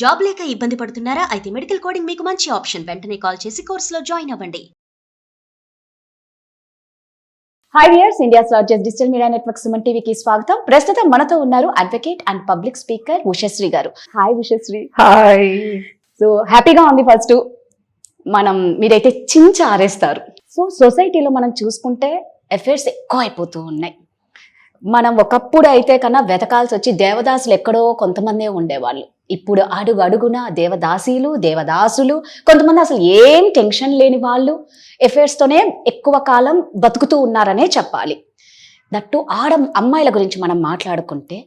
Job లేక ఇబ్బంది పడుతున్నారా? అయితే మెడికల్ కోడింగ్ మీకు మంచి ఆప్షన్. వెంటనే కాల్ చేసి కోర్సులో జాయిన్ అవ్వండి. Hi viewers, India's largest digital media network Suman టీవీకి స్వాగతం. ప్రస్తుతం మనతో ఉన్నారు advocate and public speaker Ushasri గారు. హాయ్ ఉషశ్రీ. హాయ్. సో హ్యాపీగా ఉంది. ఫస్ట్ మీరైతే చించి ఆరేస్తారు. సో సొసైటీలో మనం చూసుకుంటే అఫైర్స్ ఎక్కువ అయిపోతూ ఉన్నాయి. మనం ఒకప్పుడు అయితే కన్నా వెతకాల్సి వచ్చి దేవదాసులు ఎక్కడో కొంతమందే ఉండేవాళ్ళు. ఇప్పుడు అడుగు అడుగున దేవదాసీలు, దేవదాసులు, కొంతమంది అసలు ఏం టెన్షన్ లేని వాళ్ళు అఫైర్స్తోనే ఎక్కువ కాలం బతుకుతూ ఉన్నారనే చెప్పాలి. దట్టు అమ్మాయిల గురించి మనం మాట్లాడుకుంటే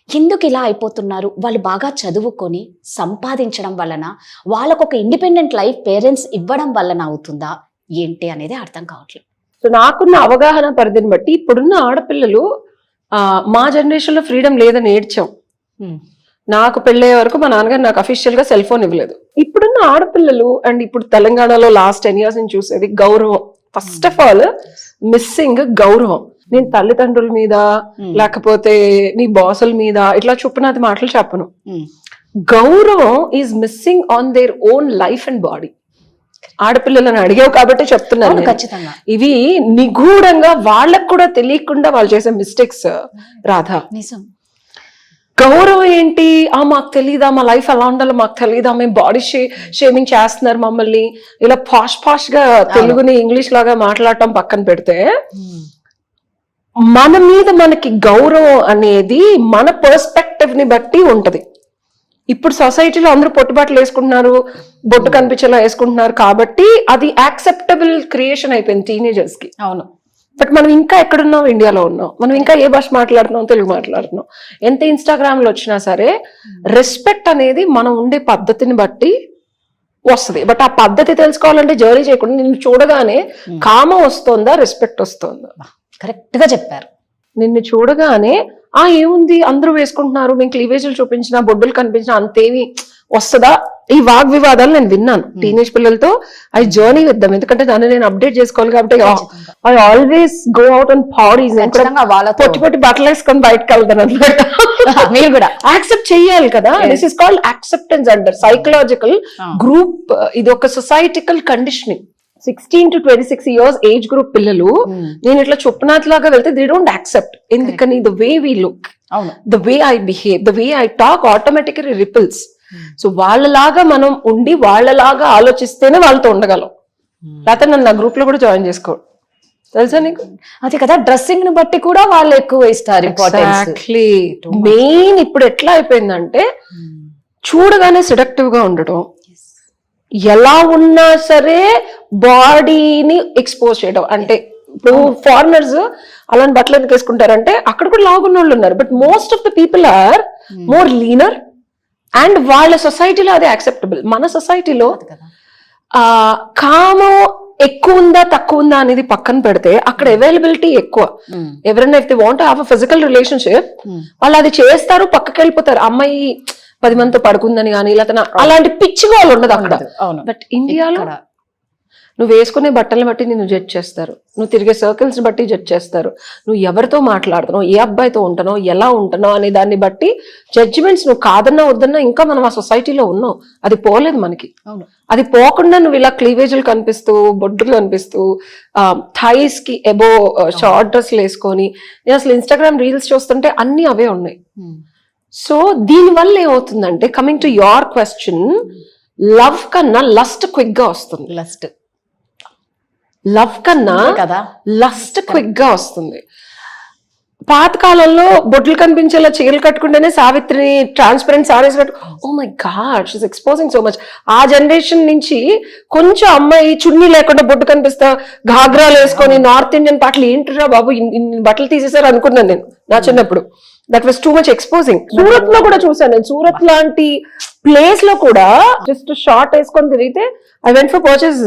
ఎందుకు ఇలా అయిపోతున్నారు? వాళ్ళు బాగా చదువుకొని సంపాదించడం వలన, వాళ్ళకు ఒక ఇండిపెండెంట్ లైఫ్ పేరెంట్స్ ఇవ్వడం వలన అవుతుందా ఏంటి అనేది అర్థం కావట్లేదు. సో నాకున్న అవగాహన పరిధిని బట్టి ఇప్పుడున్న ఆడపిల్లలు మా జనరేషన్ లో ఫ్రీడమ్ లేదని ఏడ్చాం. నాకు పెళ్ళయ్యే వరకు మా నాన్నగారు నాకు అఫీషియల్ గా సెల్ ఫోన్ ఇవ్వలేదు. ఇప్పుడున్న ఆడపిల్లలు అండ్ ఇప్పుడు తెలంగాణలో లాస్ట్ 10 years నుంచి చూసేది గౌరవం. ఫస్ట్ ఆఫ్ ఆల్ మిస్సింగ్ గౌరవం. నేను తల్లిదండ్రుల మీద లేకపోతే నీ బాసుల మీద ఇట్లా చొప్పునది మాటలు చెప్పను. గౌరవం is missing on their own life and body. ఆడపిల్లలను అడిగావు కాబట్టి చెప్తున్నాను. ఖచ్చితంగా ఇవి నిగూఢంగా వాళ్ళకు కూడా తెలియకుండా వాళ్ళు చేసే మిస్టేక్స్. రాధా, నిజం. గౌరవం ఏంటి? మాకు తెలీదా, మా లైఫ్ ఎలా ఉండాలో మాకు తెలీదా, మేము బాడీ షేమింగ్ చేస్తున్నారు మమ్మల్ని, ఇలా పాష్ గా తెలుగుని ఇంగ్లీష్ లాగా మాట్లాడటం పక్కన పెడితే, మన మీద మనకి గౌరవం అనేది మన పర్స్పెక్టివ్ ని బట్టి ఉంటది. ఇప్పుడు సొసైటీలో అందరూ పొట్టుబాట్లు వేసుకుంటున్నారు, బొట్టు కనిపించేలా వేసుకుంటున్నారు కాబట్టి అది యాక్సెప్టబుల్ క్రియేషన్ అయిపోయింది టీనేజర్స్ కి. అవును. బట్ మనం ఇంకా ఎక్కడున్నాం? ఇండియాలో ఉన్నాం. మనం ఇంకా ఏ భాష మాట్లాడుతున్నాం? తెలుగు మాట్లాడుతున్నాం. ఎంత ఇన్స్టాగ్రామ్ లో వచ్చినా సరే రెస్పెక్ట్ అనేది మనం ఉండే పద్ధతిని బట్టి వస్తుంది. బట్ ఆ పద్ధతి తెలుసుకోవాలంటే జర్నీ చేయకుండా నిన్ను చూడగానే కామం వస్తుందా, రెస్పెక్ట్ వస్తుందా? కరెక్ట్ గా చెప్పారు. నిన్ను చూడగానే ఏముంది అందరూ వేసుకుంటున్నారు, మేము క్లీవేజీలు చూపించినా బొడ్డులు కనిపించినా అంతేమి వస్తుందా? ఈ వాగ్వివాదాలు నేను విన్నాను టీనేజ్ పిల్లలతో. I journey with them. ఎందుకంటే దాన్ని నేను అప్డేట్ చేసుకోవాలి కాబట్టి I always go out on parties. పొట్టి పొట్టి బట్టలు వేసుకొని బయటకు వెళ్తాను అనమాట. మీరు కూడా యాక్సెప్ట్ చెయ్యాలి కదా. దిస్ ఇస్ కాల్డ్ యాక్సెప్టెన్స్ అంటారు. Psychological group. ఇది ఒక societal conditioning. 16 to 26 years age group పిల్లలు నేను ఇట్లా చొప్పునాథ్లాగా వెళ్తే దే డోంట్ యాక్సెప్ట్. ఎందుకని? The way we look, the way I behave, the way I talk automatically ripples. So వాళ్ళలాగా మనం ఉండి వాళ్ళలాగా ఆలోచిస్తేనే వాళ్ళతో ఉండగలం. లేకపోతే నన్ను నా గ్రూప్ లో కూడా జాయిన్ చేసుకో. తెలుసా నీకు? అదే కదా, డ్రెస్సింగ్ ని బట్టి కూడా వాళ్ళు ఎక్కువ ఇస్తారు. మెయిన్ ఇప్పుడు ఎట్లా అయిపోయిందంటే చూడగానే సెడక్టివ్ గా ఉండటం, ఎలా ఉన్నా సరే బాడీని ఎక్స్పోజ్ చేయడం. అంటే ఇప్పుడు ఫారినర్స్ అలాంటి బట్టలు ఎందుకు వేసుకుంటారంటే అక్కడ కూడా లాగున్న వాళ్ళు ఉన్నారు. But most of the people are more leaner and వాళ్ళ సొసైటీలో అది యాక్సెప్టబుల్. మన సొసైటీలో కామం ఎక్కువ ఉందా తక్కువ ఉందా అనేది పక్కన పెడితే అక్కడ అవైలబిలిటీ ఎక్కువ. ఎవరైనా if they want have a physical relationship వాళ్ళు అది చేస్తారు, పక్కకి వెళ్ళిపోతారు. అమ్మాయి 10 మందితో పడుకుందని కానీ లేకపోతే అలాంటి పిచ్చిగా వాళ్ళు ఉండదు అక్కడ. బట్ ఇండియాలో నువ్వు వేసుకునే బట్టలను బట్టి నిన్ను జడ్జ్ చేస్తారు, నువ్వు తిరిగే సర్కిల్స్ బట్టి జడ్జ్ చేస్తారు, నువ్వు ఎవరితో మాట్లాడుతున్నావు, ఏ అబ్బాయితో ఉంటున్నావు, ఎలా ఉంటున్నావు అనే దాన్ని బట్టి జడ్జిమెంట్స్. నువ్వు కాదన్నా వద్దన్నా ఇంకా మనం ఆ సొసైటీలో ఉన్నావు. అది పోలేదు మనకి. అది పోకుండా నువ్వు ఇలా క్లీవేజీలు కనిపిస్తూ, బొడ్డులు కనిపిస్తూ, థైస్ కి ఎబో షార్ట్ డ్రెస్లు వేసుకొని, నేను అసలు ఇన్స్టాగ్రామ్ రీల్స్ చూస్తుంటే అన్ని అవే ఉన్నాయి. సో దీనివల్ల ఏమవుతుందంటే, coming to your question, love కన్నా లస్ట్ క్విక్ గా వస్తుంది. లవ్ కన్నా లస్ట్ క్విక్ గా వస్తుంది. పాతకాలంలో బొడ్లు కనిపించేలా చీరలు కట్టుకుంటేనే సావిత్రిని transparent saris oh my God she's exposing so much. ఆ జనరేషన్ నుంచి కొంచెం అమ్మాయి చున్నీ లేకుండా బొడ్డు కనిపిస్తా, ఘాగ్రాలు వేసుకొని నార్త్ ఇండియన్ పాటలు ఏంటిరా బాబు ఇన్ని బట్టలు తీసేసారు అనుకున్నాను నేను నా చిన్నప్పుడు. That was too much exposing. Surat లో కూడా చూసాను నేను. సూరత్ లాంటి ప్లేస్ లో కూడా జస్ట్ షార్ట్ వేసుకొని తిరిగితే I went for purchase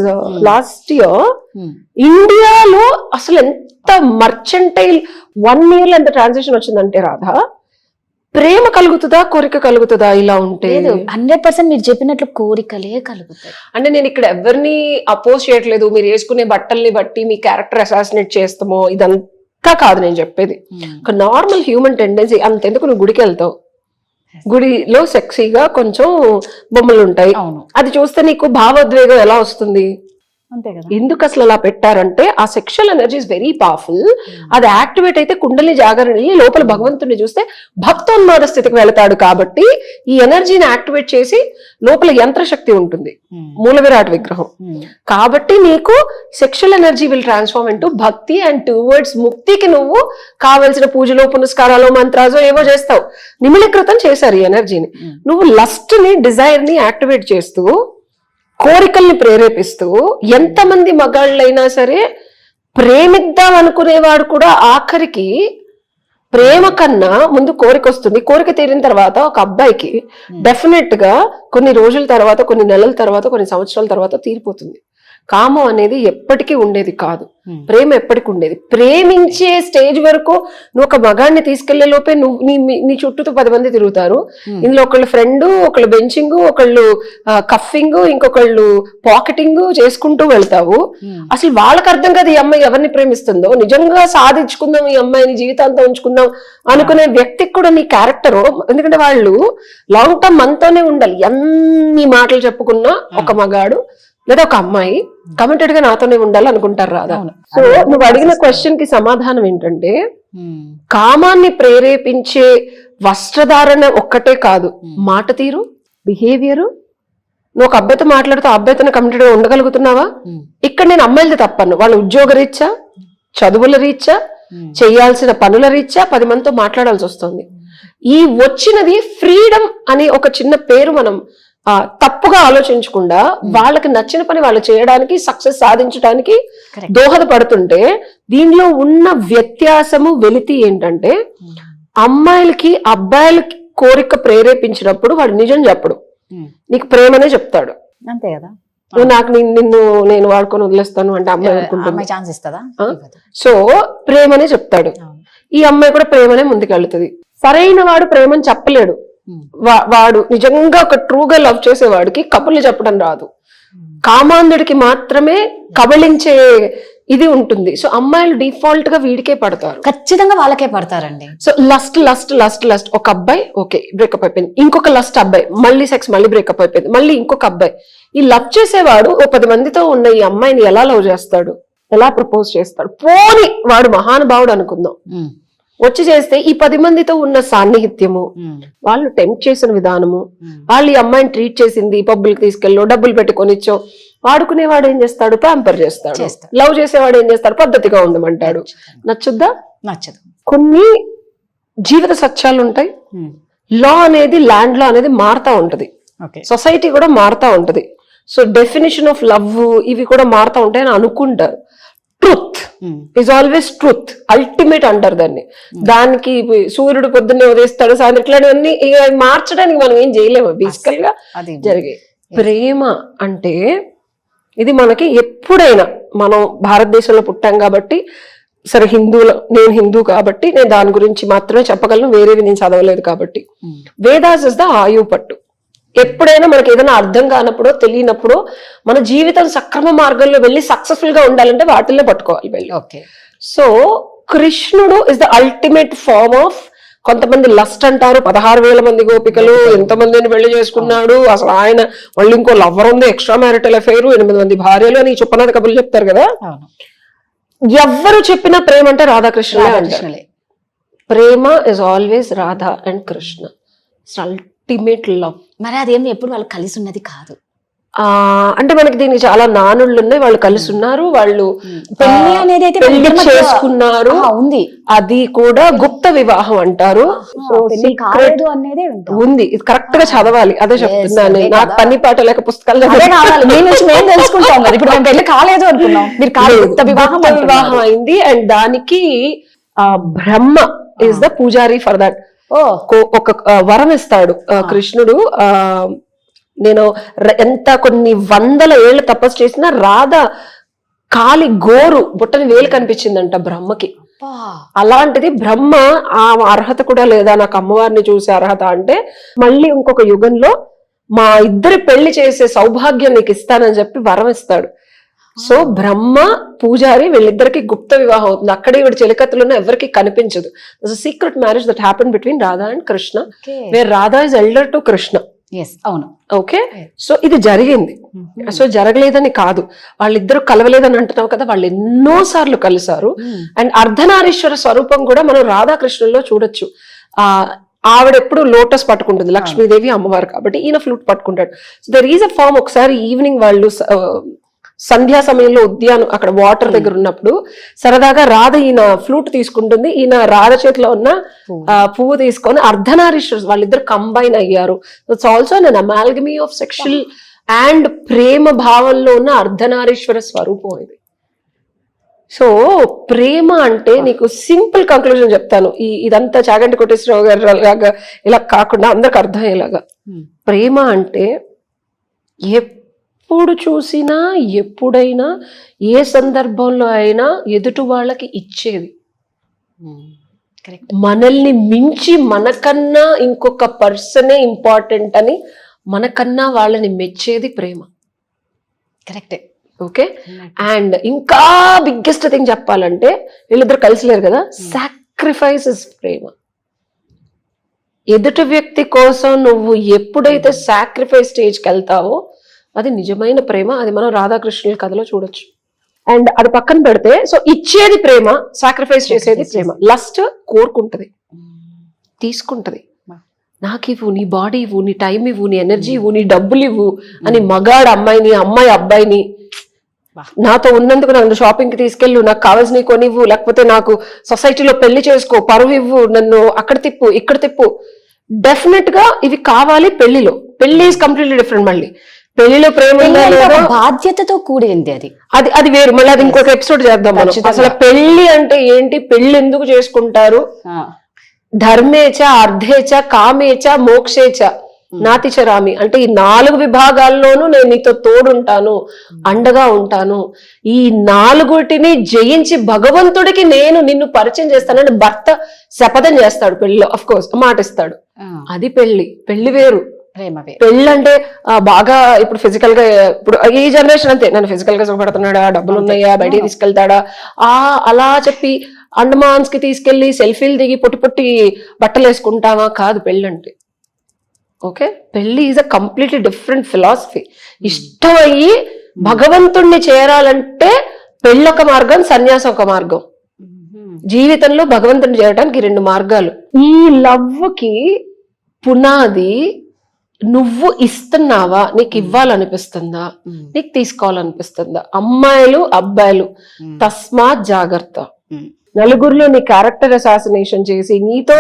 last year. ఇండియాలో అసలు ఎంత మర్చెంటైల్ 1 year లో ఎంత ట్రాన్సాక్షన్ వచ్చిందంటే రాధా, ప్రేమ కలుగుతుందా కోరిక కలుగుతుందా ఇలా ఉంటే? 100% మీరు చెప్పినట్లు కోరికలే కలుగుతాయి. అంటే నేను ఇక్కడ ఎవరిని అపోజ్ చేయట్లేదు. మీరు వేసుకునే బట్టల్ని బట్టి మీ క్యారెక్టర్ అసాసినేట్ చేస్తామో ఇదంతా కాదు నేను చెప్పేది. ఒక నార్మల్ హ్యూమన్ టెండెన్సీ. అంతెందుకు నువ్వు గుడికి వెళ్తావు, గుడిలో సెక్సీగా కొంచెం బొమ్మలు ఉంటాయి. అవును, అది చూస్తే నీకు భావోద్వేగం ఎలా వస్తుంది? అంతే కదా. ఎందుకు అసలు అలా పెట్టారంటే ఆ sexual energy is very powerful. అది యాక్టివేట్ అయితే కుండలి జాగరణ లోపల భగవంతుడిని చూస్తే భక్తోన్మాద స్థితికి వెళతాడు. కాబట్టి ఈ ఎనర్జీని యాక్టివేట్ చేసి లోపల యంత్రశక్తి ఉంటుంది, మూల విరాట్ విగ్రహం. కాబట్టి నీకు sexual energy will transform into భక్తి అండ్ టువర్డ్స్ ముక్తికి నువ్వు కావలసిన పూజలు పునస్కారాలు మంత్రాలు ఏవో చేస్తావు. నిమిళీకృతం చేశారు ఈ ఎనర్జీని. నువ్వు లస్ట్ ని డిజైర్ ని యాక్టివేట్ చేస్తూ కోరికల్ని ప్రేరేపిస్తూ ఎంతమంది మగాళ్ళైనా సరే ప్రేమిద్దాం అనుకునేవాడు కూడా ఆఖరికి ప్రేమ కన్నా ముందు కోరిక వస్తుంది. కోరిక తీరిన తర్వాత ఒక అబ్బాయికి డెఫినెట్ గా కొన్ని రోజుల తర్వాత, కొన్ని నెలల తర్వాత, కొన్ని సంవత్సరాల తర్వాత తీరిపోతుంది. కామం అనేది ఎప్పటికీ ఉండేది కాదు, ప్రేమ ఎప్పటికి ఉండేది. ప్రేమించే స్టేజ్ వరకు నువ్వు ఒక మగాడిని తీసుకెళ్లే లోపే నువ్వు నీ చుట్టూతో 10 మంది తిరుగుతారు. ఇందులో ఒకళ్ళు ఫ్రెండ్, ఒకళ్ళు బెంచింగ్, ఒకళ్ళు కఫింగ్, ఇంకొకళ్ళు పాకెటింగ్ చేసుకుంటూ వెళ్తావు. అసలు వాళ్ళకి అర్థం కాదు ఈ అమ్మాయి ఎవరిని ప్రేమిస్తుందో. నిజంగా సాధించుకుందాం ఈ అమ్మాయిని, జీవితాంతం ఉంచుకుందాం అనుకునే వ్యక్తికి కూడా నీ క్యారెక్టర్, ఎందుకంటే వాళ్ళు లాంగ్ టర్మ్ మనతోనే ఉండాలి. ఎన్ని మాటలు చెప్పుకున్నా ఒక మగాడు లేదా ఒక అమ్మాయి కమిటెడ్ గా నాతోనే ఉండాలి అనుకుంటారు రాదా. సో నువ్వు అడిగిన క్వశ్చన్ కి సమాధానం ఏంటంటే, కామాన్ని ప్రేరేపించే వస్త్రధారణ ఒక్కటే కాదు, మాట తీరు, బిహేవియర్. నువ్వు ఒక అబ్బాయితో మాట్లాడుతూ అబ్బాయితో కమిటెడ్ గా ఉండగలుగుతున్నావా? ఇక్కడ నేను అమ్మాయిలది తప్పను. వాళ్ళ ఉద్యోగ రీత్యా, చదువుల రీత్యా, చేయాల్సిన పనుల రీత్యా 10 మందితో మాట్లాడాల్సి వస్తుంది. ఈ వచ్చినది ఫ్రీడమ్ అనే ఒక చిన్న పేరు మనం తప్పుగా ఆలోచించకుండా వాళ్ళకి నచ్చిన పని వాళ్ళు చేయడానికి, సక్సెస్ సాధించడానికి దోహదపడుతుంటే, దీనిలో ఉన్న వ్యత్యాసము వెలితి ఏంటంటే, అమ్మాయిలకి అబ్బాయిలకి కోరిక ప్రేరేపించినప్పుడు వాడు నిజం చెప్పడు, నీకు ప్రేమనే చెప్తాడు. అంతే కదా. నువ్వు నాకు నేను వాడుకొని వదిలేస్తాను అంటే అమ్మాయి అనుకుంటుంది. ఛాన్స్ ఇస్తుందా? సో ప్రేమనే చెప్తాడు. ఈ అమ్మాయి కూడా ప్రేమనే ముందుకెళ్తుంది. సరైన వాడు ప్రేమని చెప్పలేడు. వాడు నిజంగా ఒక ట్రూగా లవ్ చేసేవాడికి కబుర్లు చెప్పడం రాదు. కామాంధుడికి మాత్రమే కబళించే ఇది ఉంటుంది. సో అమ్మాయిలు డిఫాల్ట్ గా వీడికే పడతారు, ఖచ్చితంగా వాళ్ళకే పడతారండి. So lust lust lust lust ఒక అబ్బాయి ఓకే బ్రేకప్ అయిపోయింది, ఇంకొక లస్ట్ అబ్బాయి మళ్ళీ సెక్స్, మళ్ళీ బ్రేకప్ అయిపోయింది, మళ్ళీ ఇంకొక అబ్బాయి. ఈ లవ్ చేసేవాడు ఓ 10 మందితో ఉన్న ఈ అమ్మాయిని ఎలా లవ్ చేస్తాడు, ఎలా ప్రపోజ్ చేస్తాడు? పోని వాడు మహానుభావుడు అనుకుందాం, వచ్చి చేస్తే ఈ 10 మందితో ఉన్న సాన్నిహిత్యము, వాళ్ళు టెంప్ట్ చేసిన విధానము, వాళ్ళు ఈ అమ్మాయిని ట్రీట్ చేసింది, పబ్బులకి తీసుకెళ్ళో, డబ్బులు పెట్టి కొనిచ్చో, వాడుకునేవాడు ఏం చేస్తాడు, ప్యాంపర్ చేస్తాడు. లవ్ చేసేవాడు ఏం చేస్తాడు, పద్ధతిగా ఉండమంటాడు. నచ్చుద్దా? నచ్చదు. కొన్ని జీవిత సత్యాలు ఉంటాయి. లా అనేది, ల్యాండ్ లా అనేది మారుతా ఉంటది, సొసైటీ కూడా మారుతా ఉంటది. సో డెఫినేషన్ ఆఫ్ లవ్ ఇవి కూడా మారుతా ఉంటాయి అని అనుకుంటారు. Truth is always truth, ultimate అంటారు దాన్ని. దానికి సూర్యుడు పొద్దున్నే ఉదయిస్తాడు, సాయంత్రం, ఇట్లాంటివన్నీ మార్చడానికి మనం ఏం చేయలేము, బేసికల్ గా జరిగే. ప్రేమ అంటే ఇది మనకి ఎప్పుడైనా, మనం భారతదేశంలో పుట్టాం కాబట్టి, సరే నేను హిందూ కాబట్టి నేను దాని గురించి మాత్రమే చెప్పగలను, వేరేవి నేను చదవలేదు కాబట్టి. వేదాస్ ఇస్ ద ఆయువు పట్టు. ఎప్పుడైనా మనకి ఏదైనా అర్థం కానప్పుడు, తెలియనప్పుడు, మన జీవితం సక్రమ మార్గంలో వెళ్ళి సక్సెస్ఫుల్ గా ఉండాలంటే వాటిల్లో పట్టుకోవాలి వెళ్ళి. సో కృష్ణుడు is the ultimate form of, కొంతమంది లస్ట్ అంటారు, 16,000 మంది గోపికలు, ఎంతమందిని పెళ్లి చేసుకున్నాడు, అసలు ఆయన మళ్ళీ ఇంకో లవర్ ఉంది, ఎక్స్ట్రా మ్యారిటల్ అఫైర్, 8 మంది భార్యలు అని చుప్పనాథ కబుర్లు చెప్తారు కదా. ఎవ్వరు చెప్పినా ప్రేమ అంటే రాధాకృష్ణలే. ప్రేమ is always Radha and Krishna, ultimate love. మరి అదేమి ఎప్పుడు వాళ్ళు కలిసి ఉన్నది కాదు. అంటే మనకి దీనికి చాలా నానుళ్ళు ఉన్నాయి. వాళ్ళు కలిసి ఉన్నారు, వాళ్ళు పెళ్లి అనేది అయితే పెళ్లి చేసుకున్నారు, ఉంది. అది కూడా గుప్త వివాహం అంటారు. ఉంది, ఇది కరెక్ట్ గా చదవాలి. అదే చెప్తున్నాను, నాకు పని పాట లేక పుస్తకాలు తెలుసుకుంటాం. ఇప్పుడు మేము పెళ్లి కాలేదు అనుకున్నాం, మీరు వివాహం అయింది. అండ్ దానికి బ్రహ్మ ఈస్ ద పూజారి ఫర్ దట్. ఒక వరం ఇస్తాడు కృష్ణుడు. నేను కొన్ని 100 ఏళ్ళు తపస్సు చేసినా రాధ కాలి గోరు బుట్టని వేలు కనిపించిందంట బ్రహ్మకి. అలాంటిది బ్రహ్మ ఆ అర్హత కూడా లేదా నాకు అమ్మవారిని చూసే అర్హత అంటే, మళ్ళీ ఇంకొక యుగంలో మా ఇద్దరి పెళ్లి చేసే సౌభాగ్యం నీకు ఇస్తానని చెప్పి వరం ఇస్తాడు. సో బ్రహ్మ పూజారి వీళ్ళిద్దరికి గుప్త వివాహం అవుతుంది. అక్కడే వీడి చెలికత్తులను ఎవరికి కనిపించదు. Secret marriage that happen between Radha and Krishna, where Radha is elder to Krishna. అవును. ఓకే, సో ఇది జరిగింది. సో జరగలేదని కాదు, వాళ్ళిద్దరు కలవలేదని అంటున్నావు కదా, వాళ్ళు ఎన్నో సార్లు కలిసారు. అండ్ అర్ధనారీశ్వర స్వరూపం కూడా మనం రాధాకృష్ణుల్లో చూడొచ్చు. ఆవిడ ఎప్పుడు లోటస్ పట్టుకుంటుంది, లక్ష్మీదేవి అమ్మవారు కాబట్టి, ఈయన ఫ్లూట్ పట్టుకుంటాడు. So there is a form. ఒకసారి ఈవినింగ్ వాళ్ళు సంధ్యా సమయంలో ఉద్యానం అక్కడ వాటర్ దగ్గర ఉన్నప్పుడు సరదాగా రాధ ఈయన ఫ్లూట్ తీసుకుంటుంది, ఈయన రాధ చేతిలో ఉన్న పువ్వు తీసుకొని అర్ధనారీశ్వర వాళ్ళిద్దరు కంబైన్ అయ్యారు. It's also an amalgam of sexual and ప్రేమ భావంలో ఉన్న అర్ధనారీశ్వర స్వరూపం ఇది. సో ప్రేమ అంటే నీకు సింపుల్ కంక్లూజన్ చెప్తాను, ఇదంతా చాగంటి కోటేశ్వరరావు గారు లాగా ఇలా కాకుండా అందరికి అర్థమయ్యేలాగా. ప్రేమ అంటే ఎప్పుడు చూసినా ఎప్పుడైనా ఏ సందర్భంలో అయినా ఎదుటి వాళ్ళకి ఇచ్చేది. మనల్ని మించి మనకన్నా ఇంకొక పర్సనే ఇంపార్టెంట్ అని మనకన్నా వాళ్ళని మెచ్చేది ప్రేమ. కరెక్టే. ఓకే, అండ్ ఇంకా బిగ్గెస్ట్ థింగ్ చెప్పాలంటే వీళ్ళిద్దరు కలిసిలేరు కదా, సాక్రిఫైస్ ఇస్ ప్రేమ. ఎదుటి వ్యక్తి కోసం నువ్వు ఎప్పుడైతే సాక్రిఫైస్ స్టేజ్కి వెళ్తావో అది నిజమైన ప్రేమ. అది మనం రాధాకృష్ణుల కథలో చూడొచ్చు. అండ్ అది పక్కన పెడితే, సో ఇచ్చేది ప్రేమ, సాక్రిఫైస్ చేసేది ప్రేమ. లస్ట్ కోరుకుంటది, తీసుకుంటది. నాకు ఇవ్వు, నీ బాడీ ఇవ్వు, నీ టైం ఇవ్వు, నీ ఎనర్జీ ఇవ్వు, నీ డబ్బులు ఇవ్వు అని మగాడు అమ్మాయిని, అమ్మాయి అబ్బాయిని నాతో ఉన్నందుకు నన్ను షాపింగ్ కి తీసుకెళ్ళు, నాకు కావాల్సినవి కొనివ్వు, లేకపోతే నాకు సొసైటీలో పెళ్లి చేసుకో, పరువు ఇవ్వు, నన్ను అక్కడ తిప్పు ఇక్కడ తిప్పు. డెఫినెట్ గా ఇవి కావాలి పెళ్లిలో. పెళ్లి ఈజ్ కంప్లీట్లీ డిఫరెంట్. మళ్ళీ పెళ్లిలో ప్రేమ బాధ్యతతో కూడింది అది, అది వేరు. మళ్ళీ అది ఇంకొక ఎపిసోడ్ చేద్దాం మనం. అసలు పెళ్లి అంటే ఏంటి, పెళ్లి ఎందుకు చేసుకుంటారు, ధర్మేచ అర్ధేచ కామేచ మోక్షేచ నాతిచరామి అంటే ఈ 4 విభాగాల్లోనూ నేను నీతో తోడుంటాను, అండగా ఉంటాను. ఈ 4టిని జయించి భగవంతుడికి నేను నిన్ను పరిచయం చేస్తానని భర్త శపథం చేస్తాడు పెళ్లిలో. అఫ్ కోర్స్ మాట ఇస్తాడు. అది పెళ్లి. పెళ్లి వేరు, పెళ్ళి అంటే బాగా ఇప్పుడు ఫిజికల్ గా, ఇప్పుడు ఈ జనరేషన్ అంతే, నన్ను ఫిజికల్ గా సుఖపడుతున్నాడా, డబ్బులు ఉన్నాయా, బయటికి తీసుకెళ్తాడా, అలా చెప్పి అండమాన్స్ కి తీసుకెళ్లి సెల్ఫీలు దిగి పొట్టి పొట్టి బట్టలు వేసుకుంటావా, కాదు పెళ్ళి అంటే. ఓకే, పెళ్లి is a completely different philosophy. ఇష్టమయ్యి భగవంతుణ్ణి చేరాలంటే పెళ్ళి ఒక మార్గం, సన్యాసం ఒక మార్గం. జీవితంలో భగవంతుని చేరడానికి 2 మార్గాలు. ఈ లవ్ కి పునాది నువ్వు ఇస్తున్నావా, నీకు ఇవ్వాలనిపిస్తుందా, నీకు తీసుకోవాలనిపిస్తుందా. అమ్మాయిలు అబ్బాయిలు తస్మాత్ జాగ్రత్త. నలుగురిలో నీ క్యారెక్టర్ అసాసినేషన్ చేసి నీతో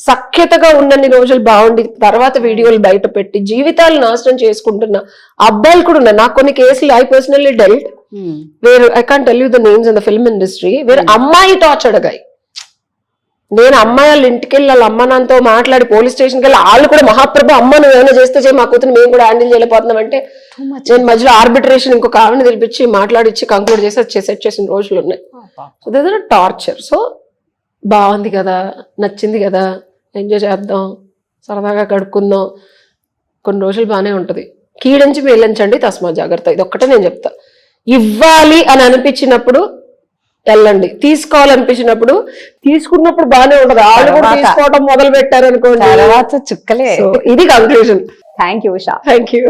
సఖ్యతగా ఉన్నన్ని రోజులు బాగుండి తర్వాత వీడియోలు బయట పెట్టి జీవితాలు నాశనం చేసుకుంటున్న అబ్బాయిలు కూడా ఉన్నారు. నాకు కొన్ని కేసులు I personally dealt, where I can't tell you the names in the film industry, where అమ్మాయి టార్చర్డ్ గాయ్. నేను అమ్మాయి వాళ్ళ ఇంటికి వెళ్ళి వాళ్ళ అమ్మ నాన్నతో మాట్లాడి పోలీస్ స్టేషన్కి వెళ్ళి వాళ్ళు కూడా మహాప్రభు అమ్మ నువ్వు ఏమైనా చేస్తే చేయి, మా కూతురు మేము కూడా హ్యాండిల్ చేయలేకపోతున్నాం అంటే నేను మధ్యలో ఆర్బిట్రేషన్ ఇంకొక ఆవిడని తెలిపించి మాట్లాడిచ్చి కంక్లూడ్ చేసి సెట్ చేసిన రోజులు ఉన్నాయి. So this is torture. So బాగుంది కదా, నచ్చింది కదా, ఎంజాయ్ చేద్దాం, సరదాగా గడుపుకుందాం, కొన్ని రోజులు బాగానే ఉంటది. కీడించి మేలించండి, తస్మా జాగ్రత్త. ఇది ఒక్కటే నేను చెప్తా. ఇవ్వాలి అని అనిపించినప్పుడు వెళ్ళండి, తీసుకోవాలనిపించినప్పుడు తీసుకున్నప్పుడు బాగానే ఉంటది. వాళ్ళు కూడా తీసుకోవడం మొదలు పెట్టారు అనుకోండి, తర్వాత చుక్కలే. ఇది conclusion. Thank you Usha. Thank you.